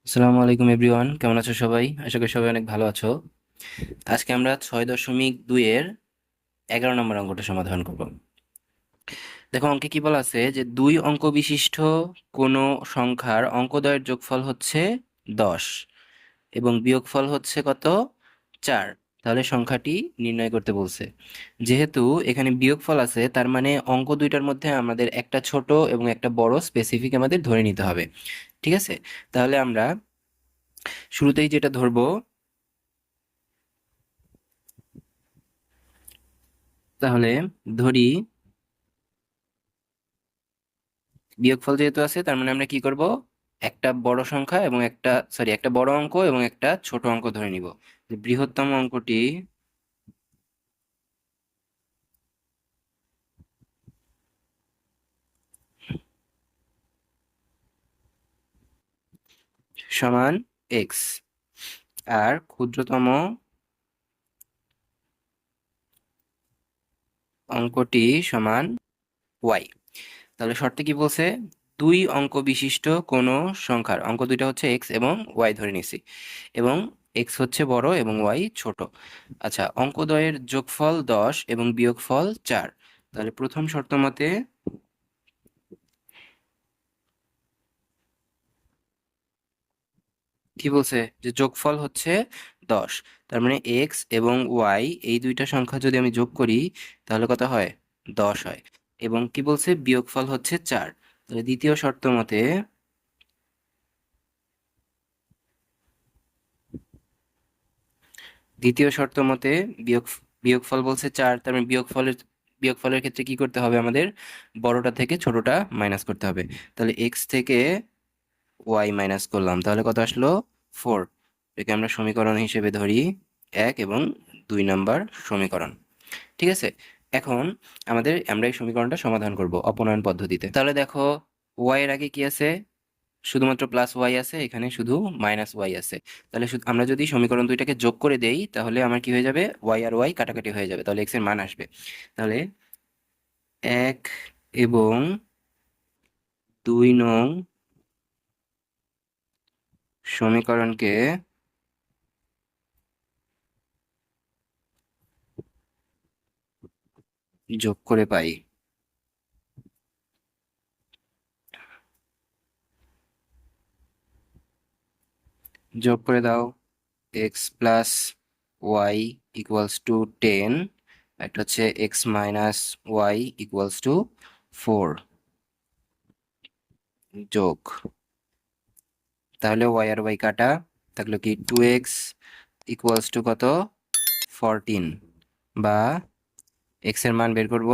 আসসালামু আলাইকুম এভরিওয়ান, কেমন আছো সবাই? আশা করি সবাই অনেক ভালো আছো। আজকে আমরা 6.2 এর 11 নম্বর অঙ্কটা সমাধান করব। দেখো অঙ্কে কি বলা আছে যে দুই অঙ্ক বিশিষ্ট কোনো সংখ্যার অঙ্কদ্বয়ের যোগফল হচ্ছে 10 এবং বিয়োগফল হচ্ছে কত? 4। তাহলে সংখ্যাটি নির্ণয় করতে বলছে। যেহেতু এখানে বিয়োগফল আছে, তার মানে অঙ্ক দুইটার মধ্যে আমাদের একটা ছোট এবং একটা বড় স্পেসিফিক আমাদের ধরে নিতে হবে। ঠিক আছে? তাহলে আমরা শুরুতেই যেটা ধরবো, তাহলে ধরি বিয়োগফল যেহেতু আছে, তার মানে আমরা কি করব? একটা বড় সংখ্যা এবং একটা বড় অঙ্ক এবং একটা ছোট অঙ্ক ধরে নিব। যে বৃহত্তম অঙ্কটি সমান এক্স আর ক্ষুদ্রতম অঙ্কটি সমান ওয়াই। তাহলে শর্তে কি বলছে? দুই অঙ্ক বিশিষ্ট কোনো সংখ্যার অঙ্ক দুইটা হচ্ছে এক্স এবং ওয়াই ধরে নিছি, এবং এক্স হচ্ছে বড় এবং ওয়াই ছোট। আচ্ছা, অঙ্কদ্বয়ের যোগফল 10 এবং বিয়োগফল 4। তাহলে প্রথম শর্ত মতে কি বলছে? যে যোগফল হচ্ছে 10। তার মানে এক্স এবং ওয়াই এই দুইটা সংখ্যা যদি আমি যোগ করি তাহলে কত হয়? 10 হয়। এবং কি বলছে? বিয়োগফল হচ্ছে 4। তাহলে দ্বিতীয় শর্ত মতে বিয়োগ বিয়োগফল বলছে 4, তার মানে বিয়োগফলের ক্ষেত্রে কি করতে হবে আমাদের? বড়টা থেকে ছোটটা মাইনাস করতে হবে। তাহলে এক্স থেকে ওয়াই মাইনাস করলাম, তাহলে কত আসলো? 4। একে আমরা সমীকরণ হিসেবে ধরি 1 এবং 2 নাম্বার সমীকরণ। ঠিক আছে? এখন আমরা এই সমীকরণটা সমাধান করব অপনয়ন পদ্ধতিতে। তাহলে দেখো, ওয়াই এর আগে কি আছে? শুধুমাত্র প্লাস ওয়াই আছে, এখানে শুধু মাইনাস ওয়াই আছে। তাহলে আমরা যদি সমীকরণ দুইটাকে যোগ করে দেই তাহলে আমার কি হয়ে যাবে? ওয়াই আর ওয়াই কাটাকাটি হয়ে যাবে, তাহলে এক্স এর মান আসবে। তাহলে 1 এবং 2 নং সমীকরণকে যোগ করে পাই। যোগ করে দাও। X plus y equals to 10, একটা হচ্ছে x minus y equals to 4 যোগ, তাহলে ওয়াই আর ওয়াই কাটা, থাকলো কি 2x ইকুয়ালস টু কত? 14। বা এক্স এর মান বের করব,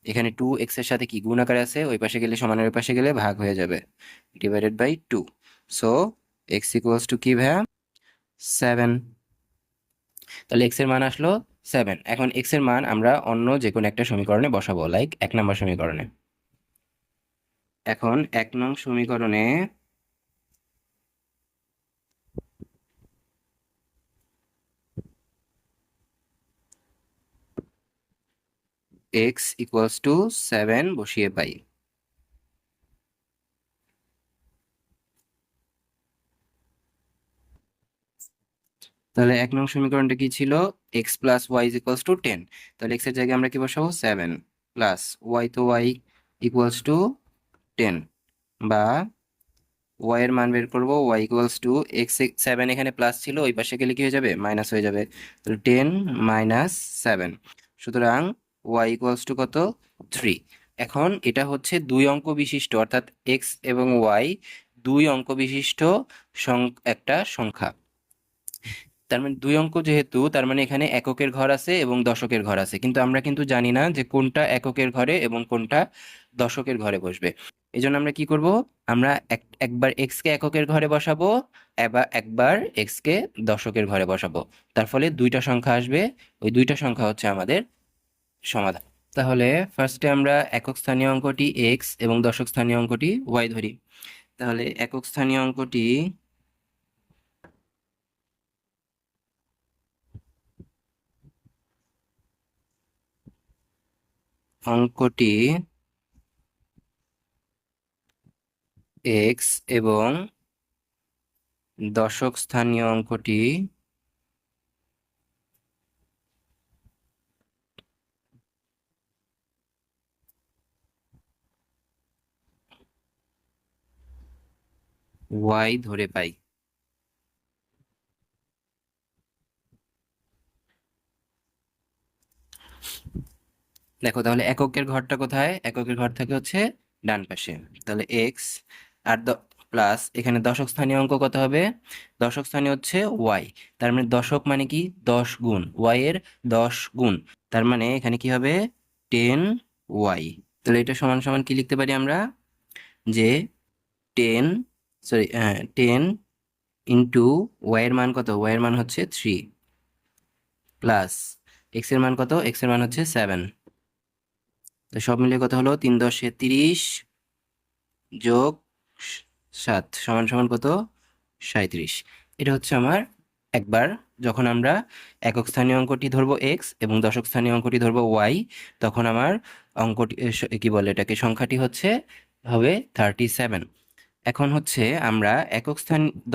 এখানে 2x এর সাথে কি গুণ আকারে আছে, ওই পাশে গেলে সমানের ওই পাশে গেলে ভাগ হয়ে যাবে, divided by 2। So x equals to কি ভাইয়া? 7। তাহলে এক্স এর মান আসলো 7। এখন এক্স এর মান আমরা অন্য যে কোনো একটা সমীকরণে বসাবো, লাইক 1 নম্বর সমীকরণে। এখন 1 নং সমীকরণে এক্স ইকুয়ালস টু 7 বসিয়ে পাই। তাহলে 1 নং সমীকরণটা কি ছিল? X plus y equals to 10। তাহলে এক্স এর জায়গায় আমরা কি বসাবো? 7 প্লাস ওয়াই, তো ওয়াই ইকুয়ালস টু 10। বা ওয়াই এর মান বের করবো, ওয়াই ইকুয়ালস টু এক্স, 7 এখানে প্লাস ছিল, ওই পাশে গেলে কি হয়ে যাবে? মাইনাস হয়ে যাবে। তাহলে 10 মাইনাস 7। সুতরাং ওয়াই ইকুয়ালস টু কত? 3। এখন এটা হচ্ছে দুই অঙ্ক বিশিষ্ট, অর্থাৎ এক্স এবং ওয়াই দুই অঙ্ক বিশিষ্ট একটা সংখ্যা। তার মানে দুই অঙ্ক যেহেতু, তার মানে এখানে এককের ঘর আছে এবং দশকের ঘর আছে, কিন্তু আমরা কিন্তু জানি না যে কোনটা এককের ঘরে এবং কোনটা দশকের ঘরে বসবে। এই জন্য আমরা কি করব? আমরা একবার এক্স কে এককের ঘরে বসাবো, এবার একবার এক্স কে দশকের ঘরে বসাবো। তার ফলে দুইটা সংখ্যা আসবে, ওই দুইটা সংখ্যা হচ্ছে আমাদের সমাধান। তাহলে ফার্স্টে আমরা একক স্থানীয় অঙ্কটি এক্স এবং দশক স্থানীয় অঙ্কটি ওয়াই ধরি। তাহলে একক স্থানীয় অঙ্কটি এক্স এবং দশক স্থানীয় অঙ্কটি y ধরে পাই। দেখো তাহলে এককের ঘরটা কোথায়? এককের ঘর থাকে হচ্ছে ডান পাশে। তাহলে এক্স আর প্লাস এখানে দশক স্থানীয় অঙ্ক কত হবে? দশক স্থানীয় হচ্ছে ওয়াই। তার মানে দশক মানে কি? 10 গুণ, ওয়াই এর 10 গুণ। তার মানে এখানে কি হবে? 10y। তাহলে এটা সমান সমান কি লিখতে পারি আমরা? যে 10 ওয়াই এর মান কত? ওয়াই এর মান হচ্ছে 3 প্লাস এক্স এর মান কত? এক্স এর মান হচ্ছে 7। তো সব মিলিয়ে কত হলো? 3×10 = 30 যোগ 7 সমান সমান কত? 37। এটা হচ্ছে আমার একবার যখন আমরা একক স্থানীয় অঙ্কটি ধরবো এক্স এবং দশক স্থানীয় অঙ্কটি ধরবো ওয়াই, তখন আমার অঙ্কটি কি বলে এটাকে, সংখ্যাটি হচ্ছে হবে 37। এখন হচ্ছে আমরা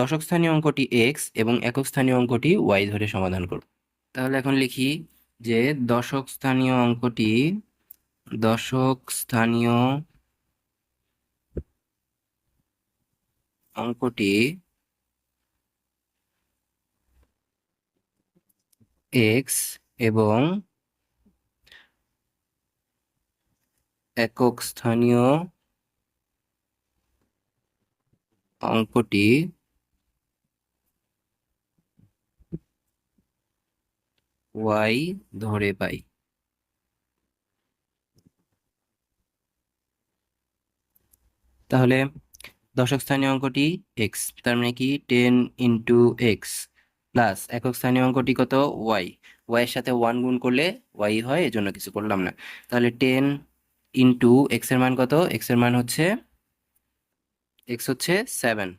দশক স্থানীয় অঙ্কটি এক্স এবং একক স্থানীয় অঙ্কটি ওয়াই ধরে সমাধান করব। তাহলে এখন লিখি যে দশক স্থানীয় অঙ্কটি দশক স্থানীয় অঙ্কটি এক্স এবং একক স্থানীয় অঙ্কটি ওয়াই ধরে পাই। তাহলে দশক স্থানীয় অঙ্কটি এক্স, তার মানে কি 10 × x প্লাস একক স্থানীয় অঙ্কটি কত? ওয়াই। ওয়াই এর সাথে 1 গুণ করলে ওয়াই হয়, এজন্য কিছু করলাম না। তাহলে 10 × x এর মান কত? এক্স এর মান হচ্ছে এক্স হচ্ছে 7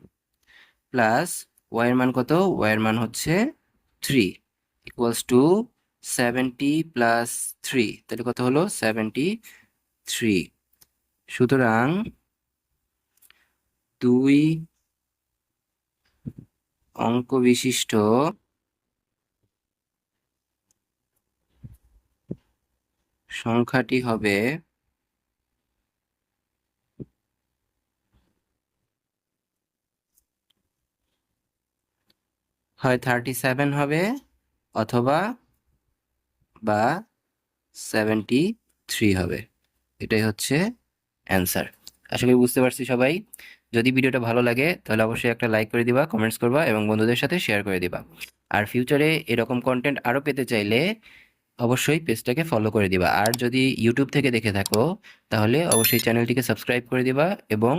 প্লাস ওয়াই এর মান কত? ওয়াই এর মান হচ্ছে 3 = 70 প্লাস 3। তাহলে কত হলো? 73। সুতরাং 2 অঙ্ক বিশিষ্ট সংখ্যাটি হবে হয় 37 হবে অথবা বা 73 হবে। এটাই হচ্ছে অ্যান্সার। আশা করি বুঝতে পারছি সবাই। যদি ভিডিওটা ভালো লাগে তাহলে অবশ্যই একটা লাইক করে দিবা, কমেন্টস করবা এবং বন্ধুদের সাথে শেয়ার করে দিবা। আর ফিউচারে এরকম কন্টেন্ট আরো পেতে চাইলে অবশ্যই পেজটাকে ফলো করে দিবা। আর যদি ইউটিউব থেকে দেখে থাকো তাহলে অবশ্যই চ্যানেলটিকে সাবস্ক্রাইব করে দিবা এবং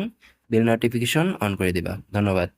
বেল নোটিফিকেশন অন করে দিবা। ধন্যবাদ।